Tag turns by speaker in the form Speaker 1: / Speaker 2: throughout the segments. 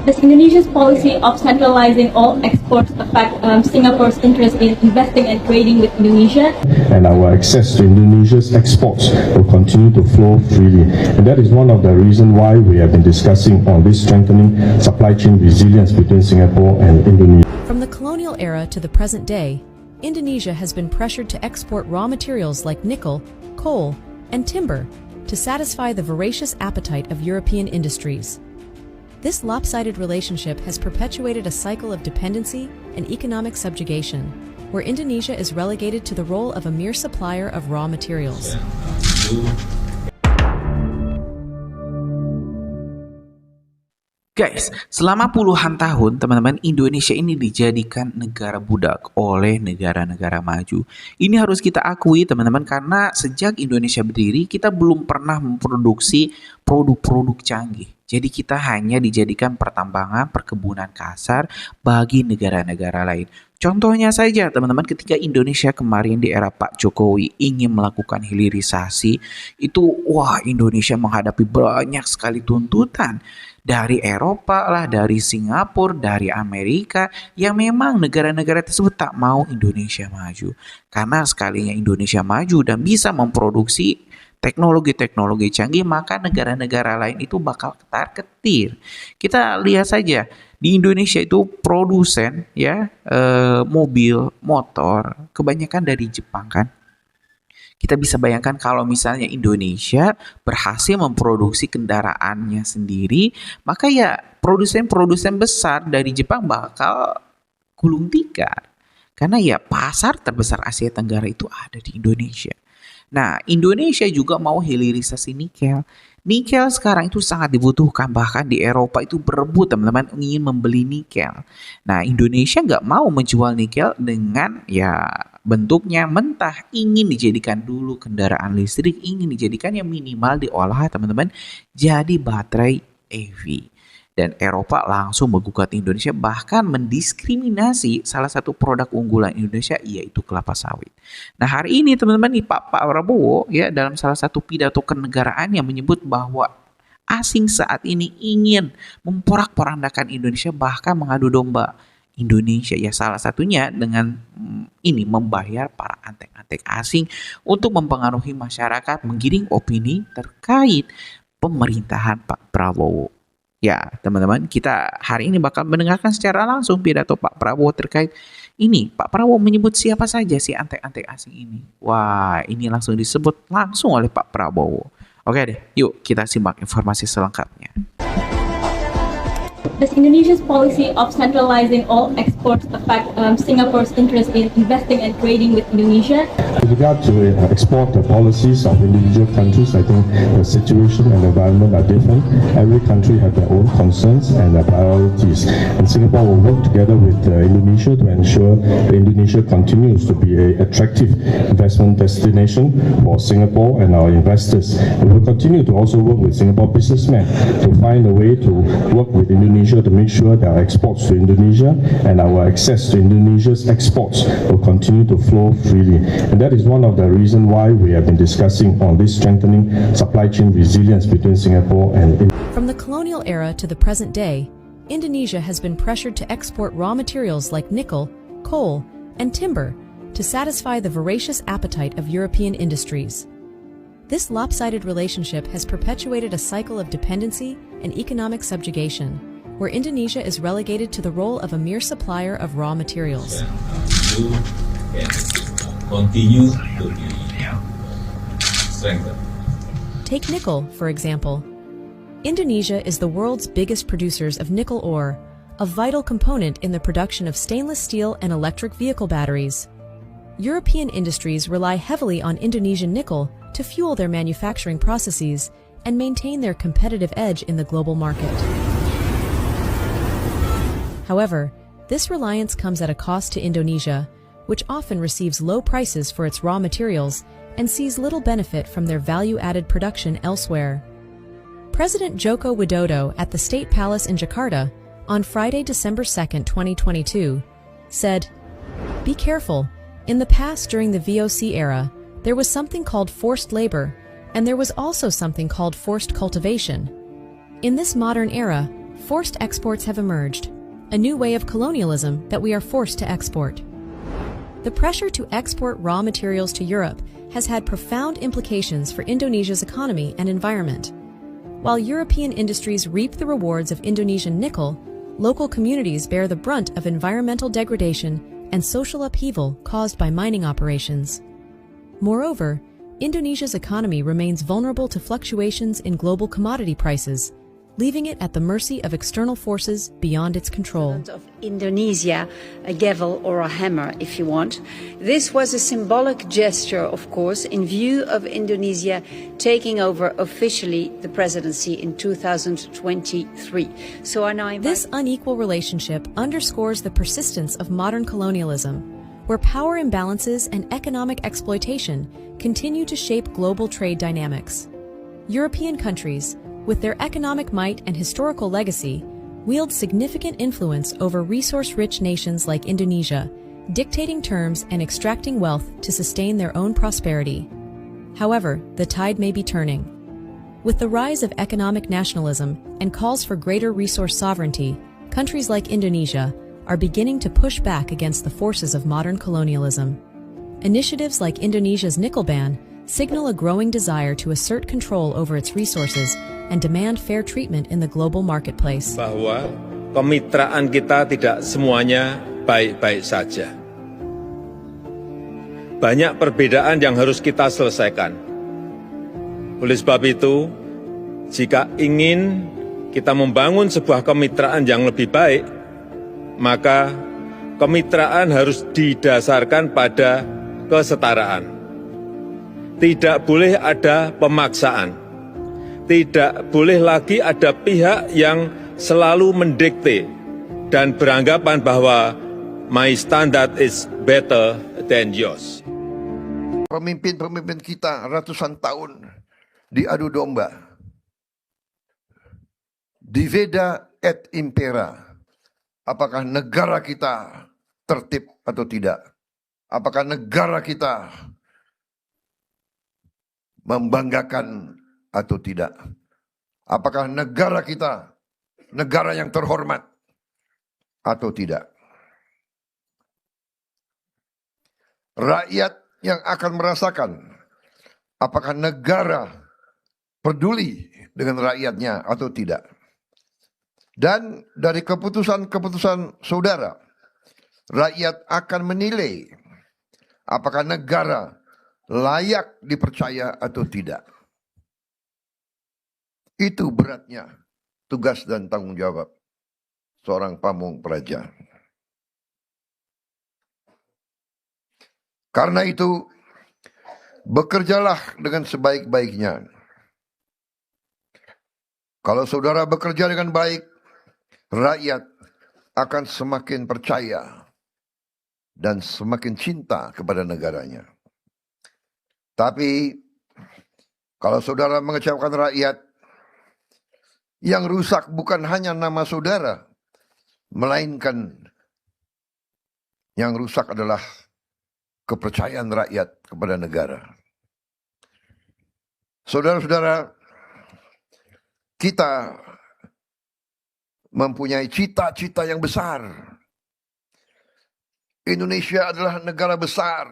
Speaker 1: Does Indonesia's policy of centralizing all exports affect Singapore's interest in investing and trading with Indonesia?
Speaker 2: And our access to Indonesia's exports will continue to flow freely. And that is one of the reasons why we have been discussing on this strengthening supply chain resilience between Singapore and Indonesia.
Speaker 3: From the colonial era to the present day, Indonesia has been pressured to export raw materials like nickel, coal, and timber to satisfy the voracious appetite of European industries. This lopsided relationship has perpetuated a cycle of dependency and economic subjugation, where Indonesia is relegated to the role of a mere supplier of raw materials.
Speaker 4: Guys, selama puluhan tahun, teman-teman, Indonesia ini dijadikan negara budak oleh negara-negara maju. Ini harus kita akui, teman-teman, karena sejak Indonesia berdiri, kita belum pernah memproduksi produk-produk canggih. Jadi kita hanya dijadikan pertambangan, perkebunan kasar bagi negara-negara lain. Contohnya saja, teman-teman, ketika Indonesia kemarin di era Pak Jokowi ingin melakukan hilirisasi, itu Indonesia menghadapi banyak sekali tuntutan dari Eropa lah, dari Singapura, dari Amerika, yang memang negara-negara tersebut tak mau Indonesia maju. Karena sekalinya Indonesia maju dan bisa memproduksi teknologi-teknologi canggih, maka negara-negara lain itu bakal ketar-ketir. Kita lihat saja, di Indonesia itu produsen mobil, motor, kebanyakan dari Jepang kan. Kita bisa bayangkan kalau misalnya Indonesia berhasil memproduksi kendaraannya sendiri, maka ya produsen-produsen besar dari Jepang bakal gulung tikar. Karena ya pasar terbesar Asia Tenggara itu ada di Indonesia. Nah, Indonesia juga mau hilirisasi nikel. Nikel sekarang itu sangat dibutuhkan, bahkan di Eropa itu berebut, teman-teman, ingin membeli nikel. Nah, Indonesia nggak mau menjual nikel dengan bentuknya mentah, ingin dijadikan dulu kendaraan listrik, ingin dijadikan yang minimal diolah, teman-teman, jadi baterai EV. Dan Eropa langsung menggugat Indonesia, bahkan mendiskriminasi salah satu produk unggulan Indonesia, yaitu kelapa sawit. Nah, hari ini teman-teman, Pak Prabowo dalam salah satu pidato kenegaraan yang menyebut bahwa asing saat ini ingin memporak-porandakan Indonesia, bahkan mengadu domba Indonesia. Ya, salah satunya dengan ini membayar para antek-antek asing untuk mempengaruhi masyarakat, menggiring opini terkait pemerintahan Pak Prabowo. Ya, teman-teman, kita hari ini bakal mendengarkan secara langsung pidato Pak Prabowo terkait ini. Pak Prabowo menyebut siapa saja si antek-antek asing ini. Wah, ini langsung disebut langsung oleh Pak Prabowo. Oke deh, yuk kita simak informasi selengkapnya.
Speaker 1: Does Indonesia's policy of centralizing all exports affect Singapore's interest in investing and trading with Indonesia?
Speaker 2: With regard to export policies of individual countries, I think the situation and the environment are different. Every country has their own concerns and their priorities. And Singapore will work together with Indonesia to ensure that Indonesia continues to be an attractive investment destination for Singapore and our investors. We will continue to also work with Singapore businessmen to find a way to work with Indonesia to make sure that our exports to Indonesia and our access to Indonesia's exports will continue to flow freely. And that is one of the reasons why we have been discussing on this strengthening supply chain resilience between Singapore and Indonesia.
Speaker 3: From the colonial era to the present day, Indonesia has been pressured to export raw materials like nickel, coal, and timber to satisfy the voracious appetite of European industries. This lopsided relationship has perpetuated a cycle of dependency and economic subjugation, where Indonesia is relegated to the role of a mere supplier of raw materials.
Speaker 5: Continue to be strengthened.
Speaker 3: Take nickel, for example. Indonesia is the world's biggest producers of nickel ore, a vital component in the production of stainless steel and electric vehicle batteries. European industries rely heavily on Indonesian nickel to fuel their manufacturing processes and maintain their competitive edge in the global market. However, this reliance comes at a cost to Indonesia, which often receives low prices for its raw materials and sees little benefit from their value-added production elsewhere. President Joko Widodo at the State Palace in Jakarta on Friday, December 2, 2022, said, "Be careful. In the past, during the VOC era, there was something called forced labor, and there was also something called forced cultivation. In this modern era, forced exports have emerged, a new way of colonialism that we are forced to export. The pressure to export raw materials to Europe has had profound implications for Indonesia's economy and environment. While European industries reap the rewards of Indonesian nickel, local communities bear the brunt of environmental degradation and social upheaval caused by mining operations. Moreover, Indonesia's economy remains vulnerable to fluctuations in global commodity prices, leaving it at the mercy of external forces beyond its control.
Speaker 6: Of Indonesia, a gavel or a hammer, if you want. This was a symbolic gesture, of course, in view of Indonesia taking over officially the presidency in 2023. So I now invite...
Speaker 3: This unequal relationship underscores the persistence of modern colonialism, where power imbalances and economic exploitation continue to shape global trade dynamics. European countries, with their economic might and historical legacy, wield significant influence over resource-rich nations like Indonesia, dictating terms and extracting wealth to sustain their own prosperity. However, the tide may be turning. With the rise of economic nationalism and calls for greater resource sovereignty, countries like Indonesia are beginning to push back against the forces of modern colonialism. Initiatives like Indonesia's nickel ban signal a growing desire to assert control over its resources and demand fair treatment in the global marketplace.
Speaker 7: Bahwa kemitraan kita tidak semuanya baik-baik saja. Banyak perbedaan yang harus kita selesaikan. Oleh sebab itu, jika ingin kita membangun sebuah kemitraan yang lebih baik, maka kemitraan harus didasarkan pada kesetaraan. Tidak boleh ada pemaksaan. Tidak boleh lagi ada pihak yang selalu mendikte dan beranggapan bahwa my standard is better than yours.
Speaker 8: Pemimpin-pemimpin kita ratusan tahun diadu domba. Diveda et impera. Apakah negara kita tertib atau tidak? Apakah negara kita membanggakan atau tidak? Apakah negara kita negara yang terhormat atau tidak? Rakyat yang akan merasakan apakah negara peduli dengan rakyatnya atau tidak. Dan dari keputusan-keputusan saudara, rakyat akan menilai apakah negara layak dipercaya atau tidak. Itu beratnya tugas dan tanggung jawab seorang pamong praja. Karena itu, bekerjalah dengan sebaik-baiknya. Kalau saudara bekerja dengan baik, rakyat akan semakin percaya dan semakin cinta kepada negaranya. Tapi kalau saudara mengecewakan rakyat, yang rusak bukan hanya nama saudara, melainkan yang rusak adalah kepercayaan rakyat kepada negara. Saudara-saudara, kita mempunyai cita-cita yang besar. Indonesia adalah negara besar.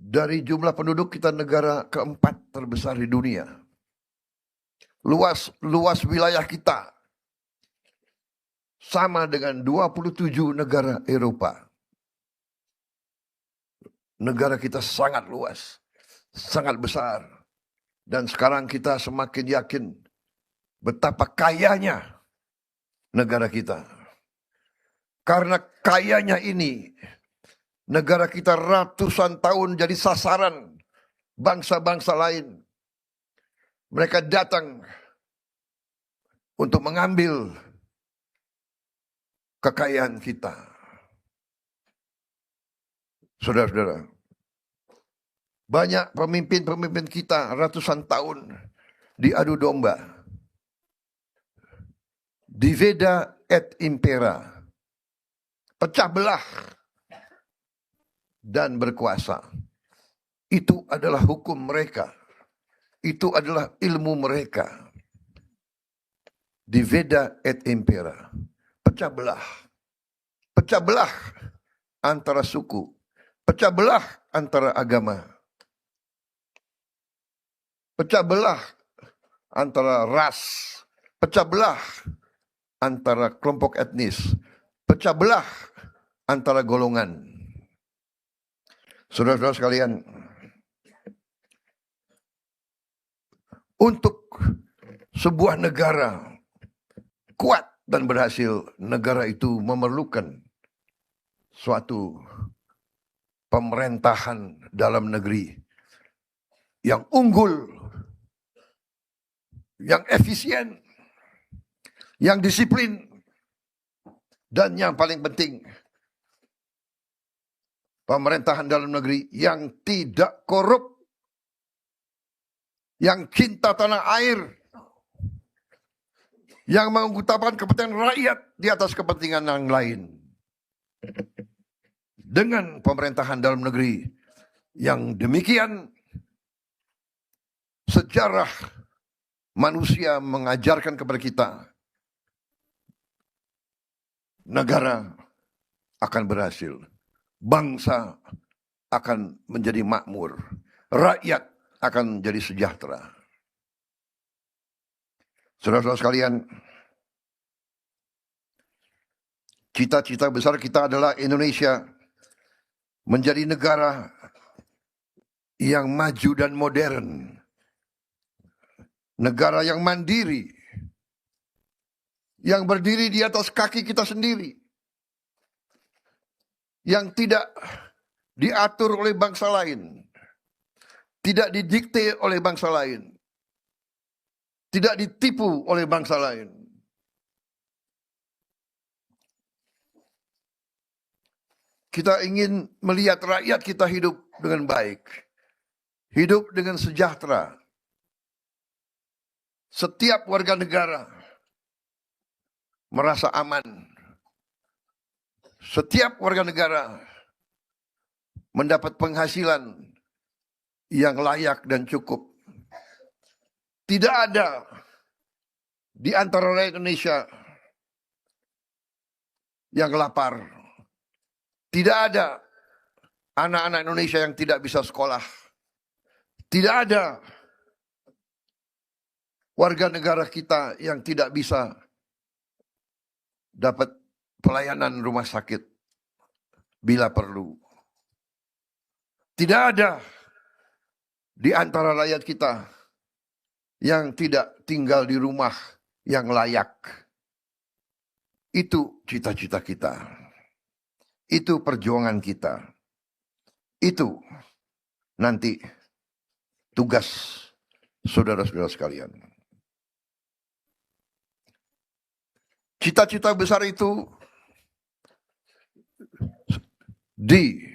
Speaker 8: Dari jumlah penduduk kita negara keempat terbesar di dunia. Luas wilayah kita sama dengan 27 negara Eropa. Negara kita sangat luas, sangat besar. Dan sekarang kita semakin yakin betapa kayanya negara kita. Karena kayanya ini, negara kita ratusan tahun jadi sasaran bangsa-bangsa lain. Mereka datang untuk mengambil kekayaan kita. Saudara-saudara, banyak pemimpin-pemimpin kita ratusan tahun diadu domba. Diveda et impera. Pecah belah dan berkuasa. Itu adalah hukum mereka. Itu adalah ilmu mereka. divida et impera. Pecah belah. Pecah belah antara suku. Pecah belah antara agama. Pecah belah antara ras. Pecah belah antara kelompok etnis. Pecah belah antara golongan. Saudara-saudara sekalian, untuk sebuah negara kuat dan berhasil, negara itu memerlukan suatu pemerintahan dalam negeri yang unggul, yang efisien, yang disiplin, dan yang paling penting, pemerintahan dalam negeri yang tidak korup, yang cinta tanah air, yang mengutamakan kepentingan rakyat di atas kepentingan yang lain. Dengan pemerintahan dalam negeri yang demikian, sejarah manusia mengajarkan kepada kita, negara akan berhasil, bangsa akan menjadi makmur, rakyat akan menjadi sejahtera. Saudara-saudara sekalian, cita-cita besar kita adalah Indonesia menjadi negara yang maju dan modern, negara yang mandiri, yang berdiri di atas kaki kita sendiri, yang tidak diatur oleh bangsa lain, tidak didikte oleh bangsa lain, tidak ditipu oleh bangsa lain. Kita ingin melihat rakyat kita hidup dengan baik, hidup dengan sejahtera. Setiap warga negara merasa aman. Setiap warga negara mendapat penghasilan yang layak dan cukup. Tidak ada di antara rakyat Indonesia yang lapar. Tidak ada anak-anak Indonesia yang tidak bisa sekolah. Tidak ada warga negara kita yang tidak bisa dapat pelayanan rumah sakit bila perlu. Tidak ada di antara rakyat kita yang tidak tinggal di rumah yang layak. Itu cita-cita kita. Itu perjuangan kita. Itu nanti tugas saudara-saudara sekalian. Cita-cita besar itu di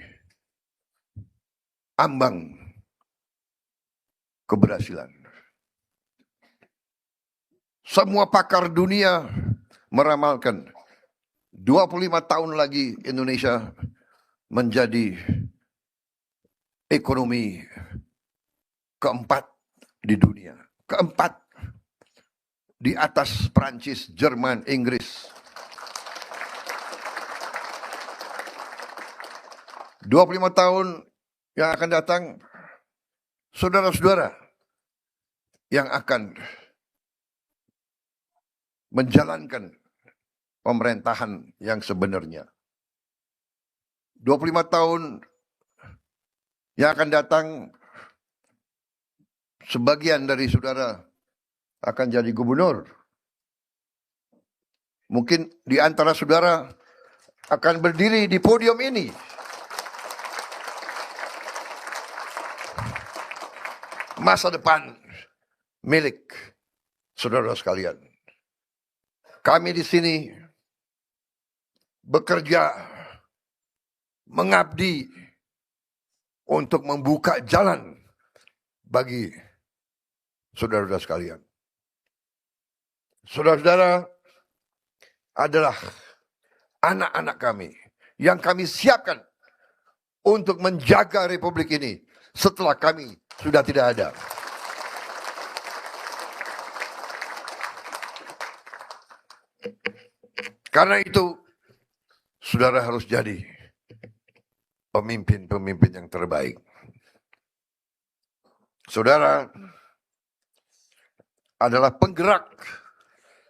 Speaker 8: ambang keberhasilan. Semua pakar dunia meramalkan 25 tahun lagi Indonesia menjadi ekonomi keempat di dunia. Keempat di atas Prancis, Jerman, Inggris. 25 tahun yang akan datang, saudara-saudara yang akan menjalankan pemerintahan yang sebenarnya. 25 tahun yang akan datang, sebagian dari saudara akan jadi gubernur. Mungkin di antara saudara akan berdiri di podium ini. Masa depan milik saudara sekalian. Kami di sini bekerja, mengabdi untuk membuka jalan bagi saudara-saudara sekalian. Saudara-saudara adalah anak-anak kami yang kami siapkan untuk menjaga republik ini setelah kami sudah tidak ada. Karena itu, saudara harus jadi pemimpin-pemimpin yang terbaik. Saudara adalah penggerak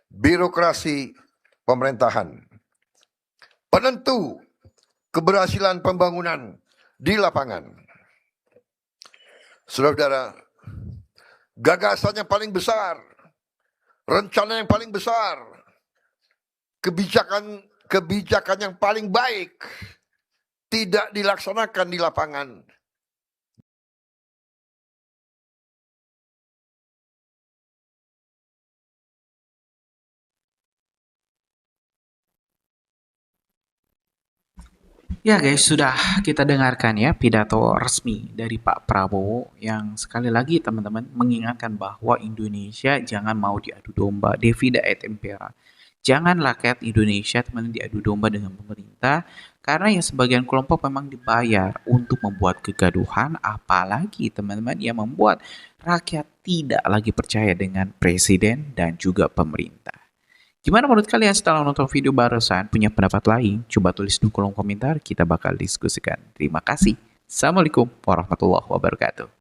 Speaker 8: birokrasi pemerintahan, penentu keberhasilan pembangunan di lapangan. Saudara, gagasan yang paling besar, rencana yang paling besar, kebijakan yang paling baik tidak dilaksanakan di lapangan.
Speaker 4: Ya guys, sudah kita dengarkan ya pidato resmi dari Pak Prabowo yang sekali lagi teman-teman mengingatkan bahwa Indonesia jangan mau diadu domba, divide et impera. Jangan rakyat Indonesia teman-teman diadu domba dengan pemerintah karena yang sebagian kelompok memang dibayar untuk membuat kegaduhan, apalagi teman-teman yang membuat rakyat tidak lagi percaya dengan presiden dan juga pemerintah. Gimana menurut kalian setelah nonton video barusan? Punya pendapat lain? Coba tulis di kolom komentar, kita bakal diskusikan. Terima kasih. Assalamualaikum warahmatullahi wabarakatuh.